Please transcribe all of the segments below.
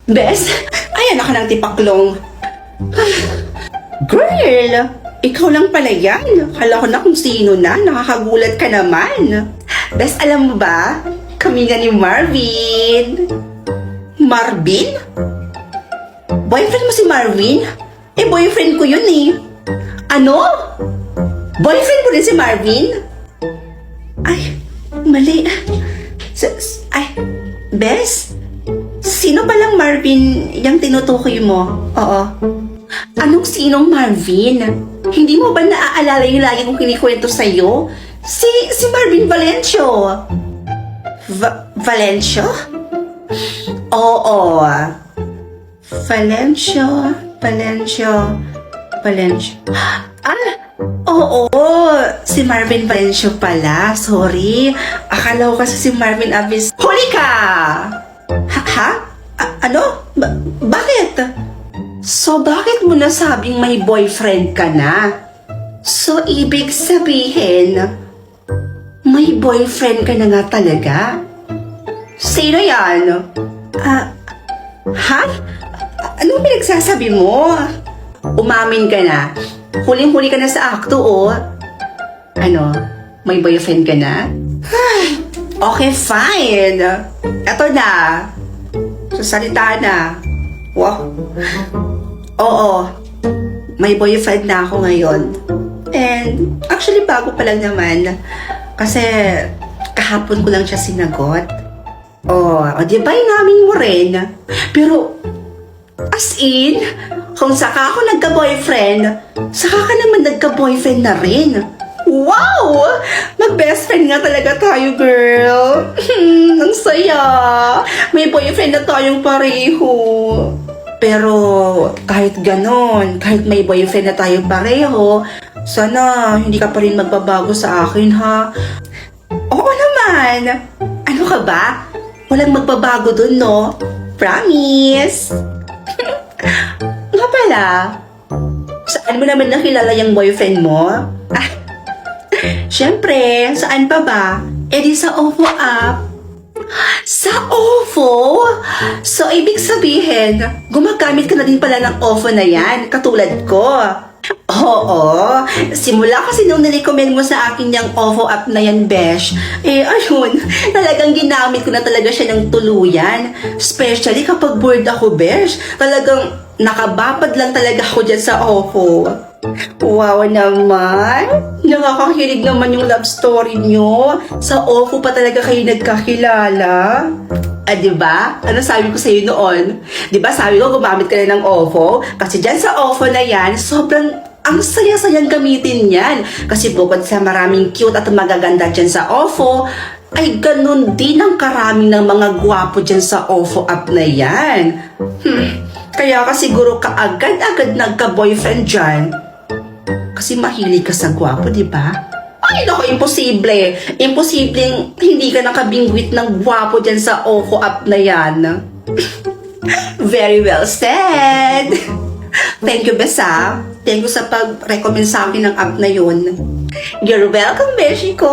Bes, ayan ako ng tipaklong. Girl, ikaw lang pala yan. Kala ko na kung sino na. Nakakagulat ka naman. Bes, alam mo ba? Kami nga ni Marvin. Marvin? Boyfriend mo si Marvin? Eh, boyfriend ko yun eh. Ano? Boyfriend mo rin si Marvin? Ay, mali. Ay, Bes? Sino palang Marvin yung tinutukoy mo? Oo. Anong sinong Marvin? Hindi mo ba naaalala yung lagi kong kinikwento sa'yo? Si Marvin Valencio. Valencio? Oo. Valencio. Oo. Si Marvin Valencio pala. Sorry. Akala ko kasi si Marvin Avis. Huli ka! Ha? Ano? Bakit? So, bakit mo nasabing may boyfriend ka na? So, ibig sabihin, may boyfriend ka na nga talaga? Sino yan? Ha? Anong pinagsasabi mo? Umamin ka na. Huling-huli ka na sa akto, oh. Ano? May boyfriend ka na? Okay, fine. Eto na. Sasalita na. Wow. Oo. May boyfriend na ako ngayon. And actually, bago pa lang naman. Kasi kahapon ko lang siya sinagot. Di ba inamin mo rin? Pero, as in, kung saka ako nagka-boyfriend, saka ka naman nagka-boyfriend na rin. Wow! Mag-best friend nga talaga tayo, girl. Ang saya. May boyfriend na tayong pareho. Pero kahit ganon, kahit may boyfriend na tayong pareho, sana hindi ka pa rin magbabago sa akin, ha? Oo naman. Ano ka ba? Walang magbabago dun, no? Promise. Nga pala, saan mo naman nakilala yung boyfriend mo? Siyempre, saan pa ba? Eh di sa OVO app. Sa OVO? So, ibig sabihin, gumagamit ka na din pala ng OVO na yan, katulad ko. Oo. Simula kasi nung nirecommend mo sa akin yung OVO app na yan, Besh, eh ayun, talagang ginamit ko na talaga siya ng tuluyan. Especially kapag bored ako, Besh. Talagang nakababad lang talaga ako dyan sa OVO. Wow naman! Nakakakilig naman yung love story nyo. Sa OVO pa talaga kayo nagkakilala. Diba? Ano sabi ko sa'yo noon? Diba sabi ko gumamit ka na ng OVO? Kasi dyan sa OVO na yan, sobrang ang saya-sayang gamitin yan. Kasi bukod sa maraming cute at magaganda dyan sa OVO, ay ganun din ang karami ng mga gwapo dyan sa OVO app na yan. Kaya ka siguro kaagad-agad nagka-boyfriend dyan. Kasi mahilig ka sa gwapo, di ba? Ay, naku, imposible. Imposibleng hindi ka nakabingwit ng gwapo dyan sa OVO app na yan. Very well said. Thank you, Besa. Thank you sa pag-recommend sa akin ng app na yun. You're welcome, Beshi ko.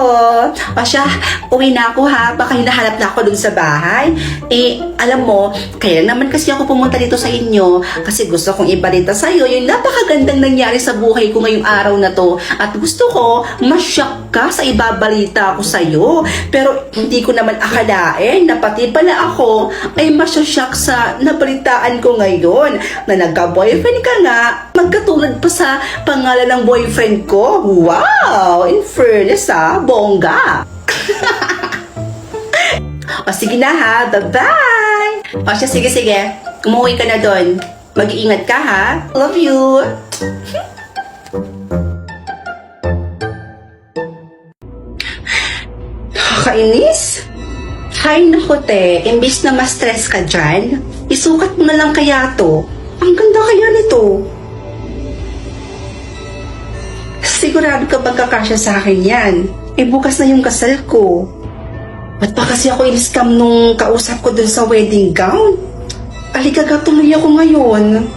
O siya, uwi na ako ha. Baka hinahanap na ako dun sa bahay. Eh, alam mo, kaya naman kasi ako pumunta dito sa inyo kasi gusto kong ibalita sa'yo yung napakagandang nangyari sa buhay ko ngayong araw na to. At gusto ko, ma-shock ka sa ibabalita ko sa'yo. Pero hindi ko naman akalain na pati pala ako ay masya-shock sa nabalitaan ko ngayon na nagka-boyfriend ka nga, magkatulad pa sa pangalan ng boyfriend ko. Wow! In fairness bongga! O sige na ha, bye-bye! O siya, sige. Umuwi ka na doon. Mag-iingat ka ha. Love you! Nakakainis? Hay naku te, imbis na ma-stress ka dyan, isukat mo na lang kaya to. Ang ganda kaya nito. Sigurado ka bang kakasya sa akin yan? Eh bukas na yung kasal ko. Ba't pa kasi ako in-scam nung kausap ko dun sa wedding gown? Aligaga tuloy ako ngayon.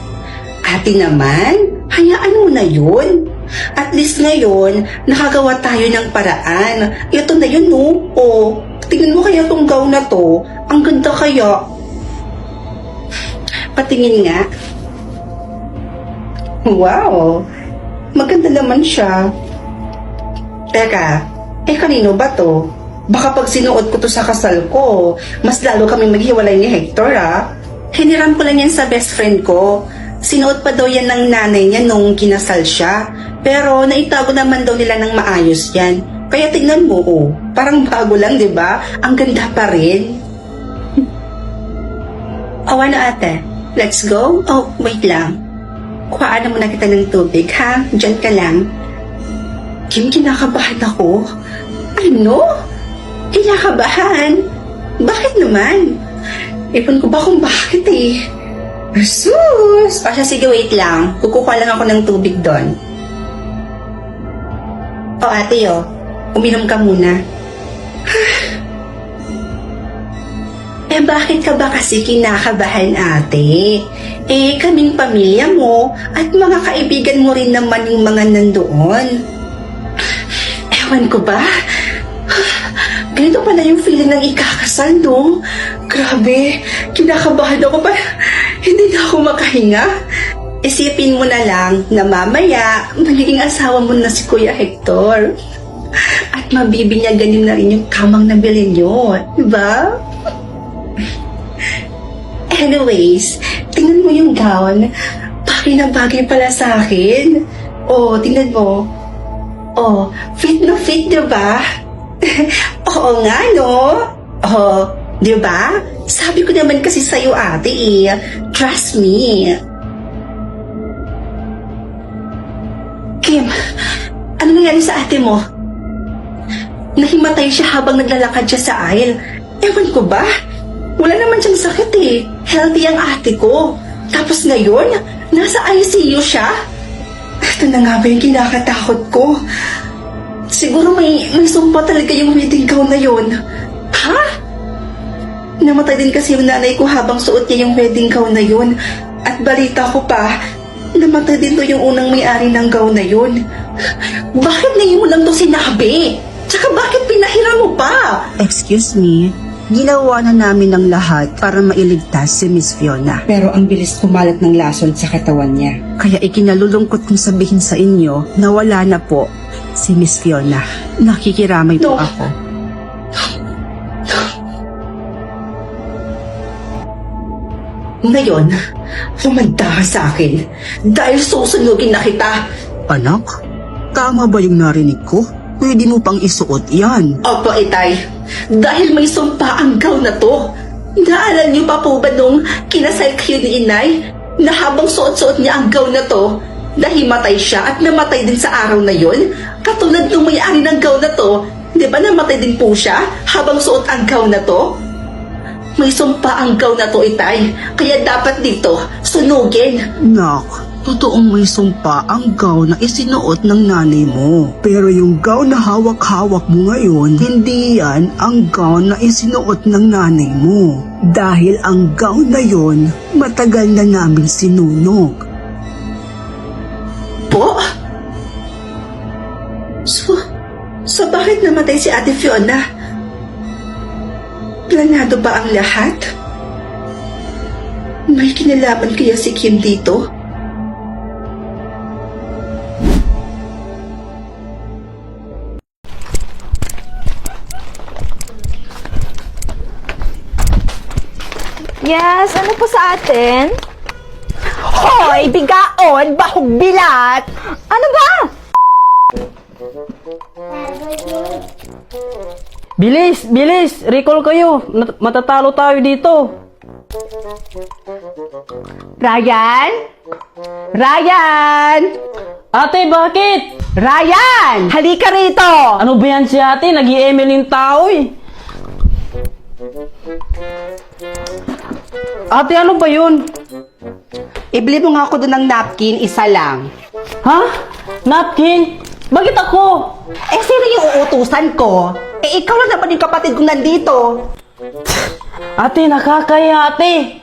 Ate naman, hayaan mo na yun. At least ngayon, nakagawa tayo ng paraan. Ito na yun, no? O, tingnan mo kaya tong gown na to. Ang ganda kaya. Patingin nga. Wow! Maganda naman siya. Teka, kanino ba to? Baka pag sinuot ko to sa kasal ko, mas lalo kami maghiwalay ni Hector, ah. Hiniram ko lang yan sa best friend ko. Sinuot pa daw yan ng nanay niya nung kinasal siya. Pero naitago naman daw nila ng maayos yan. Kaya tignan mo, oh. Parang bago lang, di ba? Ang ganda pa rin. Oh, ano ate? Let's go? Oh, wait lang. Kuhaan na muna kita ng tubig, ha? Diyan ka lang. Kim, kinakabahan ako. Ano? Kinakabahan? Bakit naman? Ipon ko ba kung bakit eh? Sus! O siya, sige, wait lang. Kukuha lang ako ng tubig doon. O ate, uminom ka muna. Bakit ka ba kasi kinakabahan, ate? Kaming pamilya mo at mga kaibigan mo rin naman yung mga nandoon. Ewan ko ba? Ganito pala yung feeling ng ikakasal, no? Grabe, kinakabahan ako pa. Hindi na ako makahinga. Isipin mo na lang na mamaya magiging asawa mo na si Kuya Hector. At mabibinyagan na rin yung kamang nabili nyo, diba? Anyways, tingnan mo yung gown. Bagay na bagay pala sa akin. Oh, tingnan mo. Oh, fit na fit, diba? Oo nga, no? Oh, diba? Sabi ko naman kasi sa'yo, ate, Trust me. Kim, ano nangyari sa ate mo? Nahimatay siya habang naglalakad siya sa aisle. Ewan ko ba? Wala naman siyang sakit eh. Healthy ang ate ko. Tapos ngayon, nasa ICU siya? Ito na nga ba yung kinakatakot ko? Siguro may sumpa talaga yung wedding gown na yun. Ha? Namatay din kasi yung nanay ko habang suot niya yung wedding gown na yun. At balita ko pa, namatay din to yung unang may-ari ng gown na yun. Bakit ngayon mo lang to sinabi? Tsaka bakit pinahiram mo pa? Excuse me, ginawa na namin ang lahat para mailigtas si Miss Fiona. Pero ang bilis kumalat ng lason sa katawan niya. Kaya ikinalulungkot kong sabihin sa inyo na wala na po si Miss Fiona. Nakikiramay po No. ako. Ngayon, lumanda ka sa akin dahil susunugin na kita. Anak, tama ba yung narinig ko? Pwede mo pang isuot yan. Opo, itay. Dahil may sumpa ang gown na to. Naalala niyo pa po ba nung kinasal kayo ni inay na habang suot-suot niya ang gown na to, nahimatay siya at namatay din sa araw na yon? Katulad nung may-ari ng gown na to, di ba namatay din po siya habang suot ang gown na to? May sumpa ang gown na to, itay. Kaya dapat dito, sunugin. Nak, totoong may sumpa ang gown na isinuot ng nanay mo. Pero yung gown na hawak-hawak mo ngayon, hindi yan ang gown na isinuot ng nanay mo. Dahil ang gown na yon, matagal na namin sinunog. Po? So bakit namatay si Ate Fiona? Planado ba ang lahat? May kinalaman kaya si Kim dito? Yes, ano po sa atin? Hoy, bigaon, bahog bilat! Ano ba? Bilis! Bilis! Recall kayo! Matatalo tayo dito! Ryan? Ryan! Ate, bakit? Ryan! Halika rito! Ano ba yan si ate? Nag-i-email yung tao eh! Ate, ano ba yun? Ibili mo nga ako doon ng napkin, isa lang. Ha? Napkin? Bakit ako? Sino yung uutusan ko? Ikaw lang naman yung kapatid kong nandito. Ate, nakakaya ate!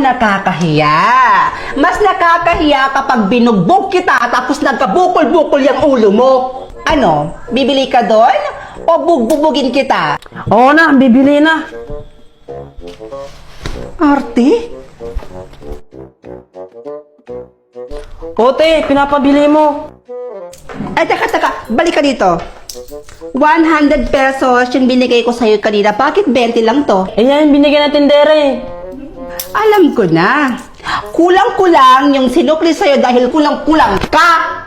Nakakahiya. Mas nakakahiya kapag binugbog kita tapos nagkabukol-bukol yung ulo mo. Ano, bibili ka doon? O bugbubugin kita? Oo na, bibili na! Arte? Ote, pinapabili mo. Ay, teka, balik ka dito. 100 pesos yung binigay ko sa'yo kanina. Bakit 20 lang to? Eh yan, binigyan ng tindera eh. Alam ko na. Kulang-kulang yung sinukli sa'yo dahil kulang-kulang ka.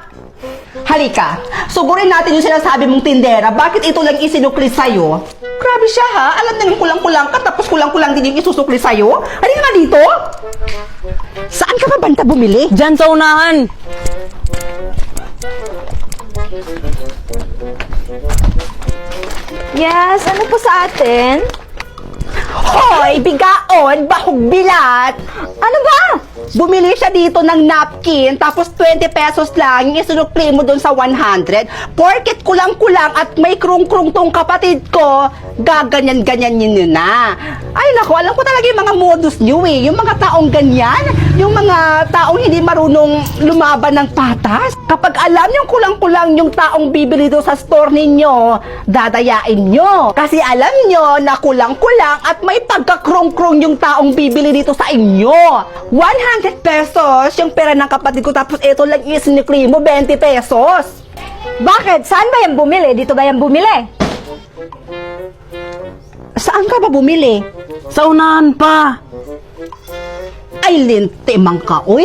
Halika, sugurin natin yung sinasabi mong tindera. Bakit ito lang isinukli sa'yo? Grabe siya ha. Alam na yung kulang-kulang ka tapos kulang-kulang din yung isusukli sa'yo. Halika nga dito. Saan ka ba banta bumili? Diyan sa unahan. Yes, ano po sa atin? Hoy, bigaon, bahog bilat! Ano ba? Bumili siya dito ng napkin, tapos 20 pesos lang yung isinukli mo dun sa 100. Porket kulang-kulang at may krung-krung tong kapatid ko, gaganyan-ganyan yun na. Ay nako, alam ko talaga yung mga modus nyo eh. Yung mga taong ganyan, yung mga taong hindi marunong lumaban ng patas. Kapag alam yung kulang-kulang yung taong bibili doon sa store ninyo, dadayain nyo. Kasi alam nyo na kulang-kulang at may pagkakrong-krong yung taong bibili dito sa inyo. 100 pesos yung pera ng kapatid ko, tapos ito lang isinikli mo 20 pesos. Bakit? Saan ba yan bumili? Dito ba yan bumili? Saan ka ba bumili? Sa unahan pa. Ay, lintimang ka, uy.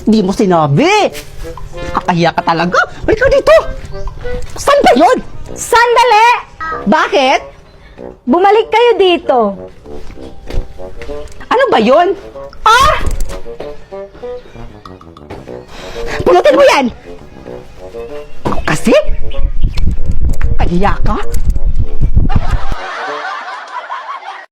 Di mo sinabi. Kakahiya ka talaga. Balik ka dito. Saan ba yun? Sandali! Bakit? Bumalik kayo dito. Ano ba yun? Ah! Pulutin mo yan! Kasi? Kahiya ka?